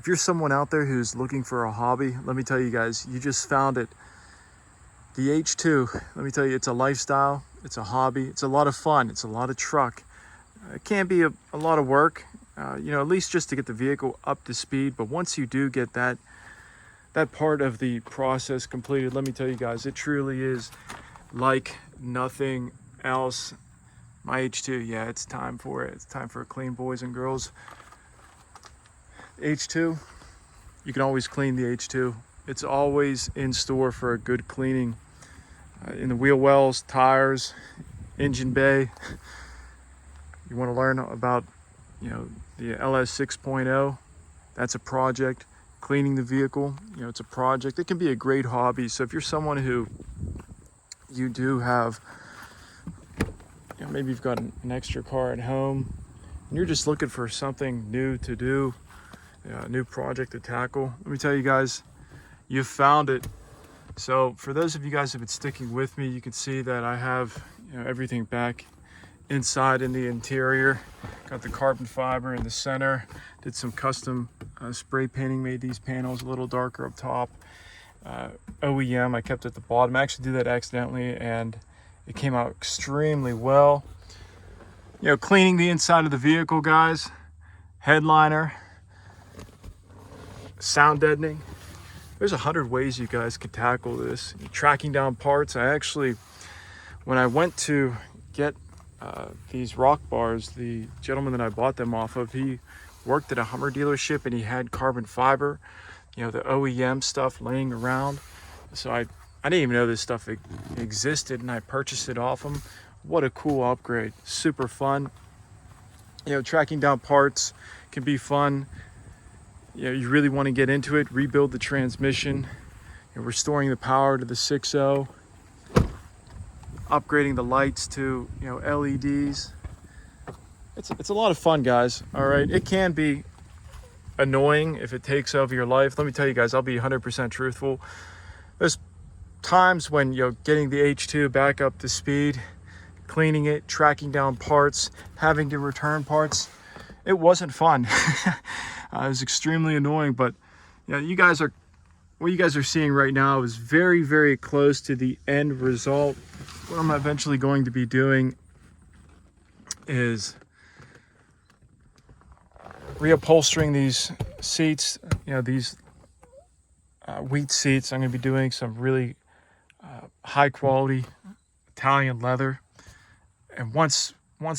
If you're someone out there who's looking for a hobby, let me tell you guys, you just found it. The H2, let me tell you, it's a lifestyle, it's a hobby, it's a lot of fun, it's a lot of truck. It can be a lot of work, you know, at least just to get the vehicle up to speed. But once you do get that part of the process completed, let me tell you guys, it truly is like nothing else. My H2, yeah, it's time for it. It's time for a clean, boys and girls. H2, you can always clean the H2. It's always in store for a good cleaning. In the wheel wells, tires, engine bay. You want to learn about, you know, the LS 6.0. That's a project. Cleaning the vehicle, you know, it's a project. It can be a great hobby. So if you're someone who you do have, you know, maybe you've got an extra car at home and you're just looking for something new to do, a new project to tackle, let me tell you guys, you've found it. So for those of you guys who have been sticking with me, you can see that I have, you know, everything back inside in the interior. Got the carbon fiber in the center. Did some custom spray painting, made these panels a little darker up top. OEM, I kept at the bottom. I actually did that accidentally and it came out extremely well. You know, cleaning the inside of the vehicle, guys. Headliner. Sound deadening. There's 100 ways you guys could tackle this. Tracking down parts. I actually, when I went to get these rock bars, the gentleman that I bought them off of, he worked at a Hummer dealership and he had carbon fiber, you know, the OEM stuff laying around. So I didn't even know this stuff existed, and I purchased it off him. What a cool upgrade. Super fun. You know, tracking down parts can be fun. You know, you really want to get into it, rebuild the transmission, you know, restoring the power to the 6.0, upgrading the lights to, you know, LEDs. It's a lot of fun, guys. All right, it can be annoying if it takes over your life. Let me tell you guys, I'll be 100% truthful. There's times when, you know, getting the H2 back up to speed, cleaning it, tracking down parts, having to return parts, it wasn't fun. It was extremely annoying, but you know, what you guys are seeing right now is very, very close to the end result. What I'm eventually going to be doing is reupholstering these seats, you know, these wheat seats. I'm going to be doing some really high quality Italian leather, and once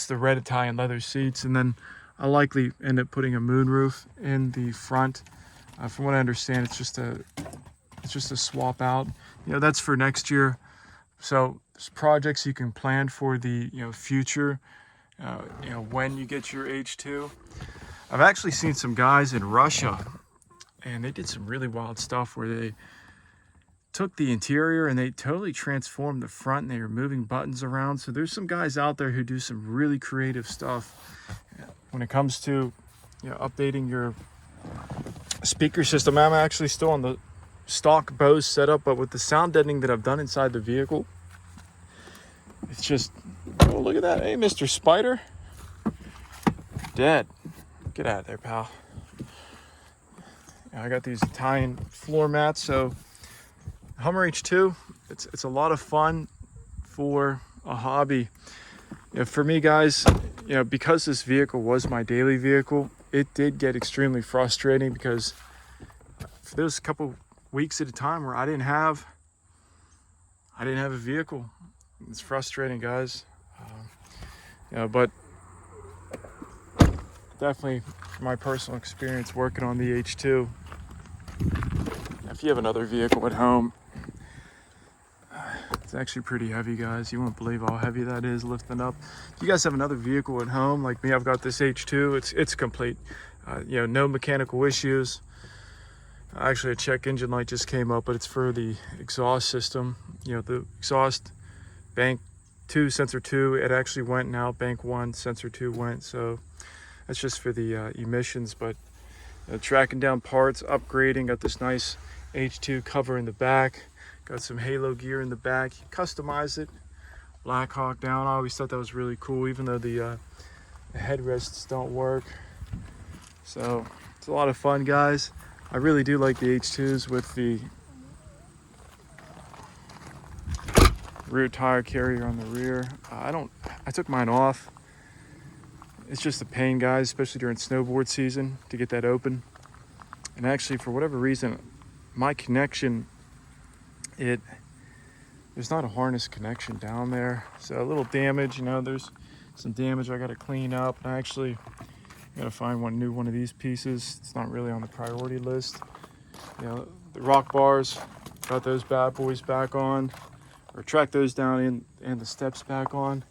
the red Italian leather seats, and then I'll likely end up putting a moonroof in the front. From what I understand, it's just a swap out. You know, that's for next year. So there's projects you can plan for the, you know, future. You know, when you get your H2. I've actually seen some guys in Russia, and they did some really wild stuff where they took the interior and they totally transformed the front, and they were moving buttons around. So there's some guys out there who do some really creative stuff when it comes to, you know, updating your speaker system. I'm actually still on the stock Bose setup, but with the sound deadening that I've done inside the vehicle, it's just, oh, look at that. Hey, Mr. Spider. Dead. Get out of there, pal. I got these Italian floor mats. So Hummer H2, it's a lot of fun for a hobby. You know, for me, guys, you know, because this vehicle was my daily vehicle, it did get extremely frustrating because there was a couple weeks at a time where I didn't have a vehicle. It's frustrating, guys. You know, but definitely from my personal experience working on the H2, if you have another vehicle at home, it's actually pretty heavy, guys. You won't believe how heavy that is lifting up. If you guys have another vehicle at home like me, I've got this H2. It's complete. You know, no mechanical issues. Actually, a check engine light just came up, but it's for the exhaust system. You know, the exhaust bank 2, sensor 2, it actually went now. Bank 1, sensor 2 went. So that's just for the emissions. But tracking down parts, upgrading. Got this nice H2 cover in the back. Got some halo gear in the back. Customize it. Black Hawk down. I always thought that was really cool, even though the headrests don't work. So It's a lot of fun, guys. I really do like the H2s with the rear tire carrier on the rear. I took mine off. It's just a pain, guys, especially during snowboard season to get that open. And actually, for whatever reason, my connection, there's not a harness connection down there. So a little damage, you know, there's some damage I gotta clean up. And I actually gotta find one of these pieces. It's not really on the priority list. You know, the rock bars, got those bad boys back on, or track those down and the steps back on.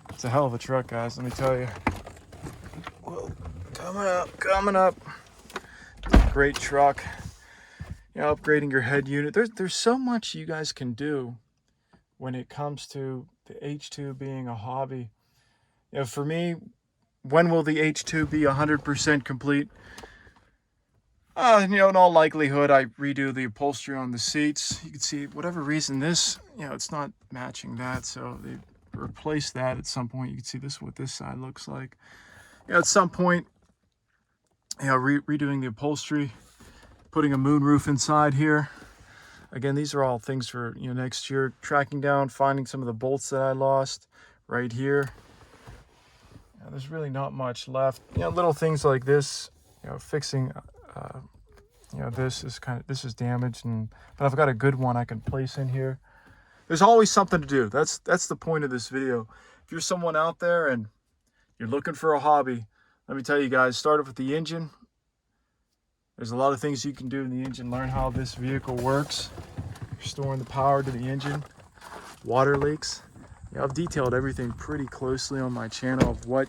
It's a hell of a truck, guys, let me tell you. Whoa, coming up. Great truck. You know, upgrading your head unit. There's so much you guys can do when it comes to the H2 being a hobby. You know, for me, when will the H2 be 100% complete? You know, in all likelihood, I redo the upholstery on the seats. You can see, whatever reason, this, you know, it's not matching that, so they replaced that at some point. You can see this is what this side looks like. You know, at some point, you know, redoing the upholstery, putting a moonroof inside here. Again, these are all things for, you know, next year. Tracking down, finding some of the bolts that I lost right here. You know, there's really not much left. You know, little things like this, you know, fixing, you know, this is damaged, but I've got a good one I can place in here. There's always something to do. That's the point of this video. If you're someone out there and you're looking for a hobby, let me tell you guys, start off with the engine. There's a lot of things you can do in the engine. Learn how this vehicle works. Restoring the power to the engine. Water leaks. You know, I've detailed everything pretty closely on my channel of what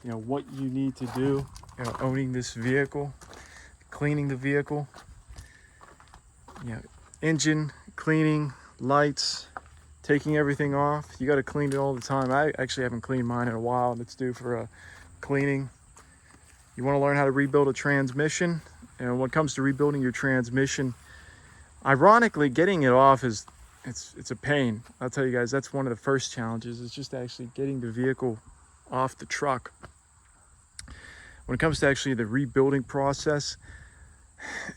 you need to do, you know, owning this vehicle, cleaning the vehicle, you know, engine cleaning, lights, taking everything off. You got to clean it all the time. I actually haven't cleaned mine in a while, and it's due for a cleaning. You want to learn how to rebuild a transmission. And when it comes to rebuilding your transmission, ironically, getting it off it's a pain. I'll tell you guys, that's one of the first challenges. It's just actually getting the vehicle off the truck. When it comes to actually the rebuilding process,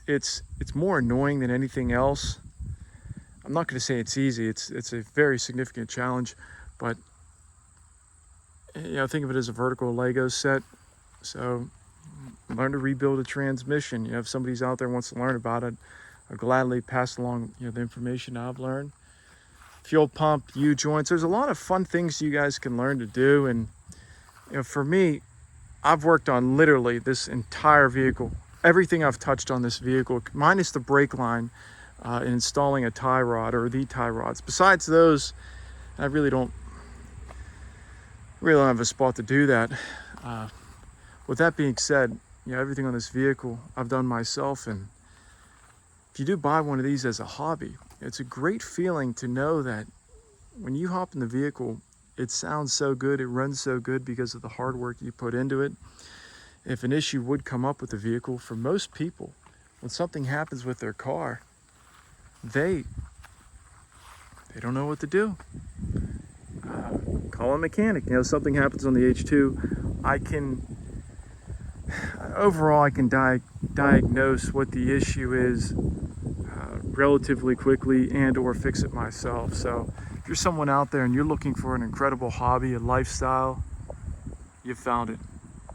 it's more annoying than anything else. I'm not going to say it's easy. It's a very significant challenge, but you know, think of it as a vertical Lego set. So learn to rebuild a transmission. You know, if somebody's out there wants to learn about it, I'll gladly pass along, you know, the information I've learned. Fuel pump, U-joints. There's a lot of fun things you guys can learn to do. And you know, for me, I've worked on literally this entire vehicle. Everything I've touched on this vehicle, minus the brake line, and installing a tie rod or the tie rods. Besides those, I really don't have a spot to do that. With that being said, you know, everything on this vehicle I've done myself, and if you do buy one of these as a hobby, it's a great feeling to know that when you hop in the vehicle, it sounds so good, it runs so good because of the hard work you put into it. If an issue would come up with the vehicle, for most people, when something happens with their car, they don't know what to do. Call a mechanic. You know, something happens on the H2, I can diagnose what the issue is relatively quickly and or fix it myself. So if you're someone out there and you're looking for an incredible hobby, a lifestyle, you found it.